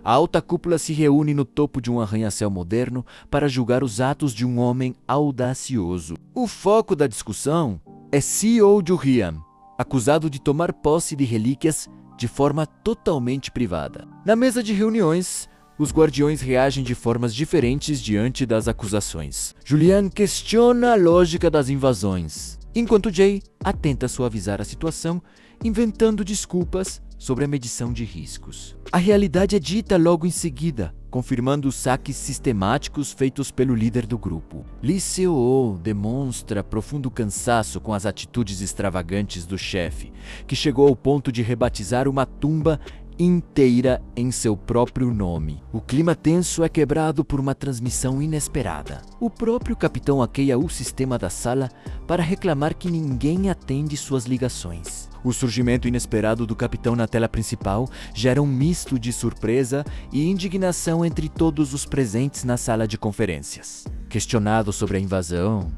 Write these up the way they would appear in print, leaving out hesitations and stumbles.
A alta cúpula se reúne no topo de um arranha-céu moderno para julgar os atos de um homem audacioso. O foco da discussão é Seo Ju-hyun, acusado de tomar posse de relíquias de forma totalmente privada. Na mesa de reuniões, os guardiões reagem de formas diferentes diante das acusações. Julian questiona a lógica das invasões, enquanto Jay tenta suavizar a situação, inventando desculpas sobre a medição de riscos. A realidade é dita logo em seguida, confirmando os saques sistemáticos feitos pelo líder do grupo. Lee Seo demonstra profundo cansaço com as atitudes extravagantes do chefe, que chegou ao ponto de rebatizar uma tumba inteira em seu próprio nome. O clima tenso é quebrado por uma transmissão inesperada. O próprio capitão hackeia o sistema da sala para reclamar que ninguém atende suas ligações. O surgimento inesperado do capitão na tela principal gera um misto de surpresa e indignação entre todos os presentes na sala de conferências. Questionado sobre a invasão,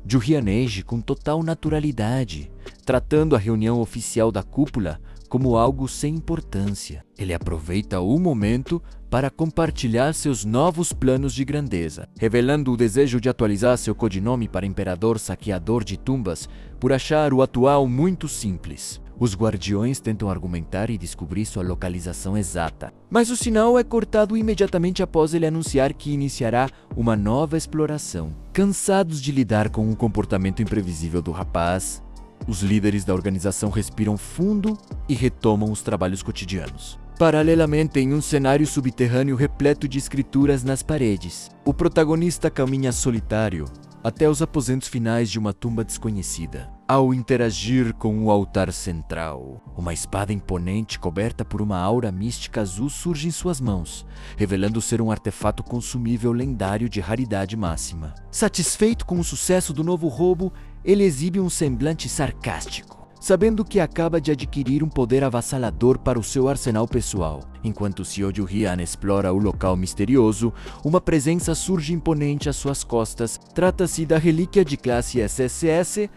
Ju-hyun age com total naturalidade, tratando a reunião oficial da cúpula como algo sem importância. Ele aproveita o momento para compartilhar seus novos planos de grandeza, revelando o desejo de atualizar seu codinome para Imperador Saqueador de Tumbas por achar o atual muito simples. Os guardiões tentam argumentar e descobrir sua localização exata, mas o sinal é cortado imediatamente após ele anunciar que iniciará uma nova exploração. Cansados de lidar com o comportamento imprevisível do rapaz, os líderes da organização respiram fundo e retomam os trabalhos cotidianos. Paralelamente, em um cenário subterrâneo repleto de escrituras nas paredes, o protagonista caminha solitário até os aposentos finais de uma tumba desconhecida. Ao interagir com o altar central, uma espada imponente coberta por uma aura mística azul surge em suas mãos, revelando ser um artefato consumível lendário de raridade máxima. Satisfeito com o sucesso do novo roubo, ele exibe um semblante sarcástico, sabendo que acaba de adquirir um poder avassalador para o seu arsenal pessoal. Enquanto Seo Ju-hyun explora o local misterioso, uma presença surge imponente às suas costas. Trata-se da relíquia de classe SSS,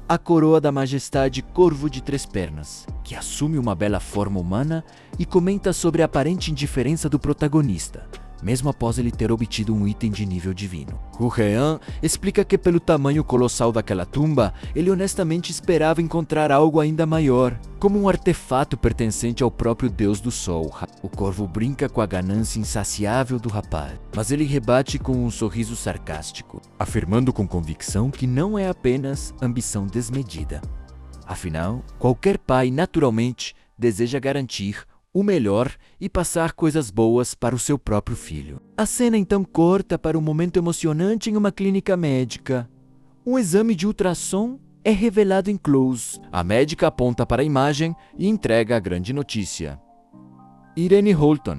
a Coroa da Majestade Corvo de Três Pernas, que assume uma bela forma humana e comenta sobre a aparente indiferença do protagonista, mesmo após ele ter obtido um item de nível divino. Ju-hyun explica que pelo tamanho colossal daquela tumba, ele honestamente esperava encontrar algo ainda maior, como um artefato pertencente ao próprio Deus do Sol. O Corvo brinca com a ganância insaciável do rapaz, mas ele rebate com um sorriso sarcástico, afirmando com convicção que não é apenas ambição desmedida. Afinal, qualquer pai naturalmente deseja garantir o melhor e passar coisas boas para o seu próprio filho. A cena então corta para um momento emocionante em uma clínica médica. Um exame de ultrassom é revelado em close. A médica aponta para a imagem e entrega a grande notícia. Irene Holton,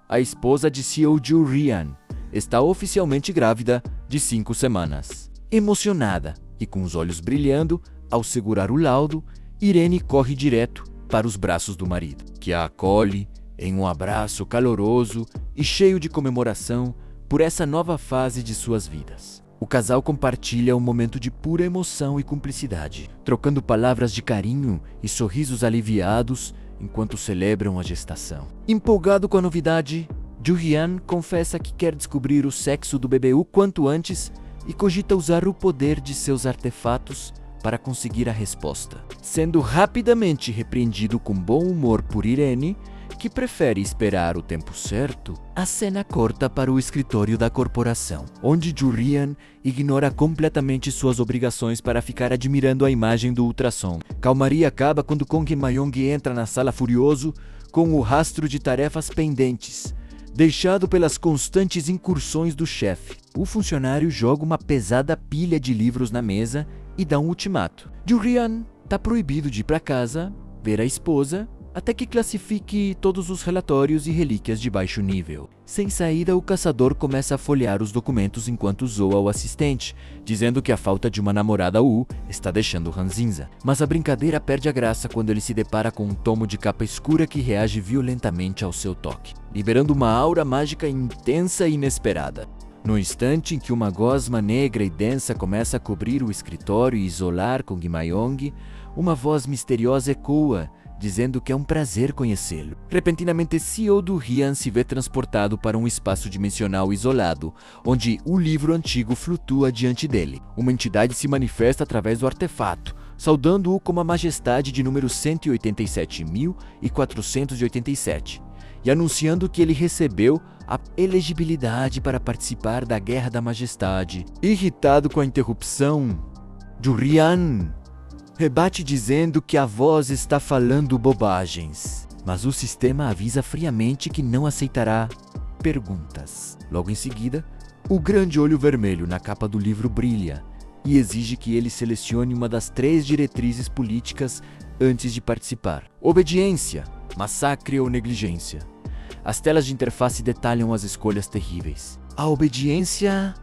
a esposa de Seo Ju-hyun, está oficialmente grávida de 5 semanas. Emocionada e com os olhos brilhando, ao segurar o laudo, Irene corre direto para os braços do marido, que a acolhe em um abraço caloroso e cheio de comemoração por essa nova fase de suas vidas. O casal compartilha um momento de pura emoção e cumplicidade, trocando palavras de carinho e sorrisos aliviados enquanto celebram a gestação. Empolgado com a novidade, Ju-hyun confessa que quer descobrir o sexo do bebê o quanto antes e cogita usar o poder de seus artefatos para conseguir a resposta, sendo rapidamente repreendido com bom humor por Irene, que prefere esperar o tempo certo. A cena corta para o escritório da corporação, onde Ju-hyun ignora completamente suas obrigações para ficar admirando a imagem do ultrassom. Calmaria acaba quando Kong Mayong entra na sala furioso com o rastro de tarefas pendentes, deixado pelas constantes incursões do chefe. O funcionário joga uma pesada pilha de livros na mesa e dá um ultimato. Ju-hyun está proibido de ir para casa, ver a esposa, até que classifique todos os relatórios e relíquias de baixo nível. Sem saída, o caçador começa a folhear os documentos enquanto zoa o assistente, dizendo que a falta de uma namorada está deixando ranzinza. Mas a brincadeira perde a graça quando ele se depara com um tomo de capa escura que reage violentamente ao seu toque, liberando uma aura mágica intensa e inesperada. No instante em que uma gosma negra e densa começa a cobrir o escritório e isolar Kong Mayong, uma voz misteriosa ecoa, dizendo que é um prazer conhecê-lo. Repentinamente, CEO do Rian se vê transportado para um espaço dimensional isolado, onde o livro antigo flutua diante dele. Uma entidade se manifesta através do artefato, saudando-o como a majestade de número 187.487 e anunciando que ele recebeu a elegibilidade para participar da Guerra da Majestade. Irritado com a interrupção, Jurian rebate dizendo que a voz está falando bobagens, mas o sistema avisa friamente que não aceitará perguntas. Logo em seguida, o grande olho vermelho na capa do livro brilha e exige que ele selecione uma das 3 diretrizes políticas antes de participar: obediência, massacre ou negligência. As telas de interface detalham as escolhas terríveis. A obediência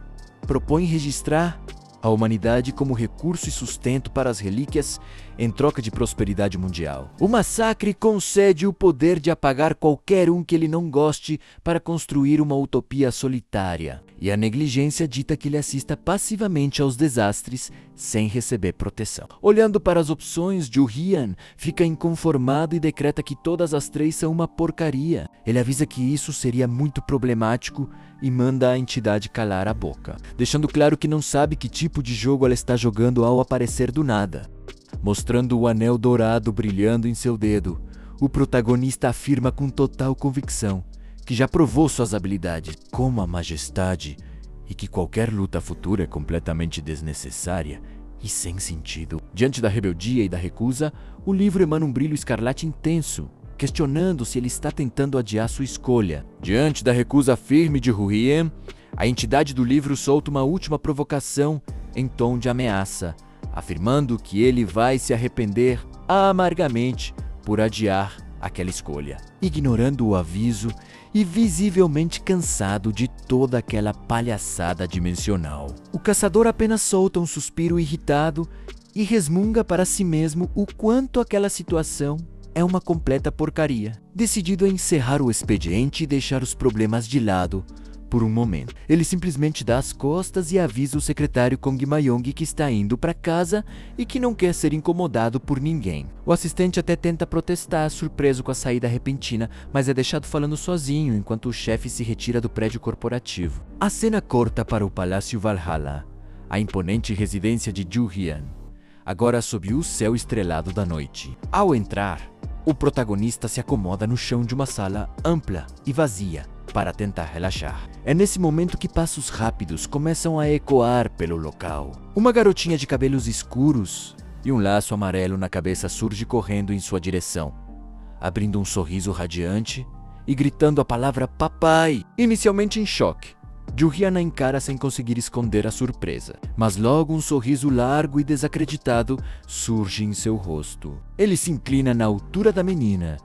propõe registrar a humanidade como recurso e sustento para as relíquias em troca de prosperidade mundial. O massacre concede o poder de apagar qualquer um que ele não goste para construir uma utopia solitária. E a negligência dita que ele assista passivamente aos desastres sem receber proteção. Olhando para as opções, Jurian fica inconformado e decreta que todas as 3 são uma porcaria. Ele avisa que isso seria muito problemático e manda a entidade calar a boca, deixando claro que não sabe que tipo de jogo ela está jogando ao aparecer do nada. Mostrando o anel dourado brilhando em seu dedo, o protagonista afirma com total convicção que já provou suas habilidades como a majestade e que qualquer luta futura é completamente desnecessária e sem sentido. Diante da rebeldia e da recusa, o livro emana um brilho escarlate intenso, questionando se ele está tentando adiar sua escolha. Diante da recusa firme de Jurian, a entidade do livro solta uma última provocação em tom de ameaça, afirmando que ele vai se arrepender amargamente por adiar aquela escolha. Ignorando o aviso e visivelmente cansado de toda aquela palhaçada dimensional, o caçador apenas solta um suspiro irritado e resmunga para si mesmo o quanto aquela situação é uma completa porcaria, decidido a encerrar o expediente e deixar os problemas de lado por um momento. Ele simplesmente dá as costas e avisa o secretário Kong Mayong que está indo para casa e que não quer ser incomodado por ninguém. O assistente até tenta protestar, surpreso com a saída repentina, mas é deixado falando sozinho enquanto o chefe se retira do prédio corporativo. A cena corta para o Palácio Valhalla, a imponente residência de Jurian, agora sob o céu estrelado da noite. Ao entrar, o protagonista se acomoda no chão de uma sala ampla e vazia para tentar relaxar. É nesse momento que passos rápidos começam a ecoar pelo local. Uma garotinha de cabelos escuros e um laço amarelo na cabeça surge correndo em sua direção, abrindo um sorriso radiante e gritando a palavra papai. Inicialmente em choque, Jurian a encara sem conseguir esconder a surpresa, mas logo um sorriso largo e desacreditado surge em seu rosto. Ele se inclina na altura da menina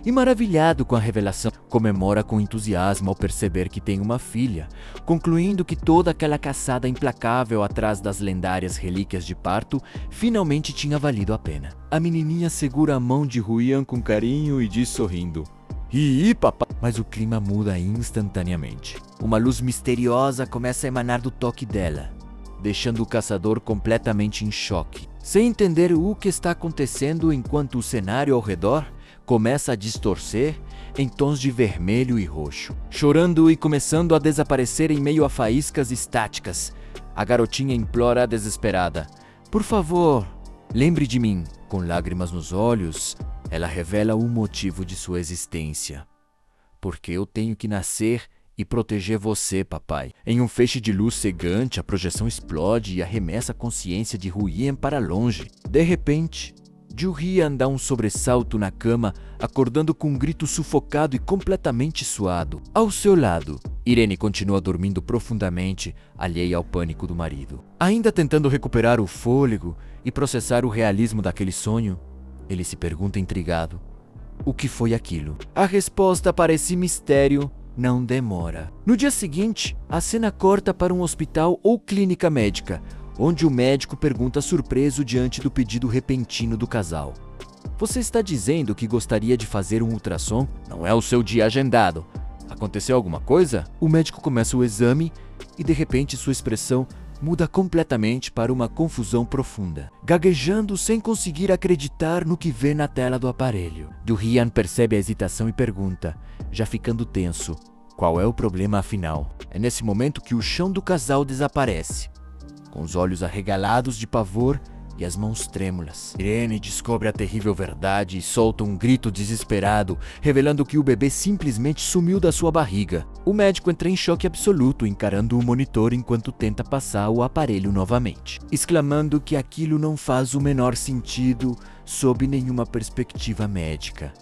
e, maravilhado com a revelação, comemora com entusiasmo ao perceber que tem uma filha, concluindo que toda aquela caçada implacável atrás das lendárias relíquias de parto finalmente tinha valido a pena. A menininha segura a mão de Jurian com carinho e diz sorrindo: "Ih, papai!" Mas o clima muda instantaneamente. Uma luz misteriosa começa a emanar do toque dela, deixando o caçador completamente em choque, sem entender o que está acontecendo, enquanto o cenário ao redor começa a distorcer em tons de vermelho e roxo. Chorando e começando a desaparecer em meio a faíscas estáticas, a garotinha implora desesperada: "Por favor, lembre de mim." Com lágrimas nos olhos, ela revela o motivo de sua existência: "Porque eu tenho que nascer e proteger você, papai." Em um feixe de luz cegante, a projeção explode e arremessa a consciência de Jurian para longe. De repente, Jurian dá um sobressalto na cama, acordando com um grito sufocado e completamente suado. Ao seu lado, Irene continua dormindo profundamente, alheia ao pânico do marido. Ainda tentando recuperar o fôlego e processar o realismo daquele sonho, ele se pergunta intrigado: o que foi aquilo? A resposta para esse mistério não demora. No dia seguinte, a cena corta para um hospital ou clínica médica, onde o médico pergunta surpreso diante do pedido repentino do casal: "Você está dizendo que gostaria de fazer um ultrassom? Não é o seu dia agendado. Aconteceu alguma coisa?" O médico começa o exame e de repente sua expressão muda completamente para uma confusão profunda, gaguejando sem conseguir acreditar no que vê na tela do aparelho. Ju-Hyun percebe a hesitação e pergunta, já ficando tenso, qual é o problema afinal? É nesse momento que o chão do casal desaparece, com os olhos arregalados de pavor e as mãos trêmulas. Irene descobre a terrível verdade e solta um grito desesperado, revelando que o bebê simplesmente sumiu da sua barriga. O médico entra em choque absoluto, encarando o monitor enquanto tenta passar o aparelho novamente, exclamando que aquilo não faz o menor sentido sob nenhuma perspectiva médica,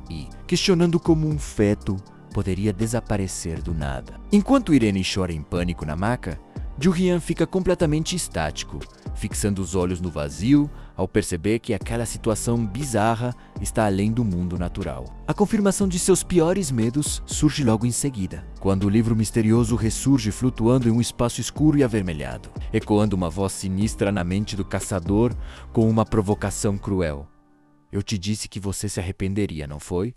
e questionando como um feto poderia desaparecer do nada. Enquanto Irene chora em pânico na maca, Ju-Hyun fica completamente estático, fixando os olhos no vazio ao perceber que aquela situação bizarra está além do mundo natural. A confirmação de seus piores medos surge logo em seguida, quando o livro misterioso ressurge flutuando em um espaço escuro e avermelhado, ecoando uma voz sinistra na mente do caçador com uma provocação cruel. Eu te disse que você se arrependeria, não foi?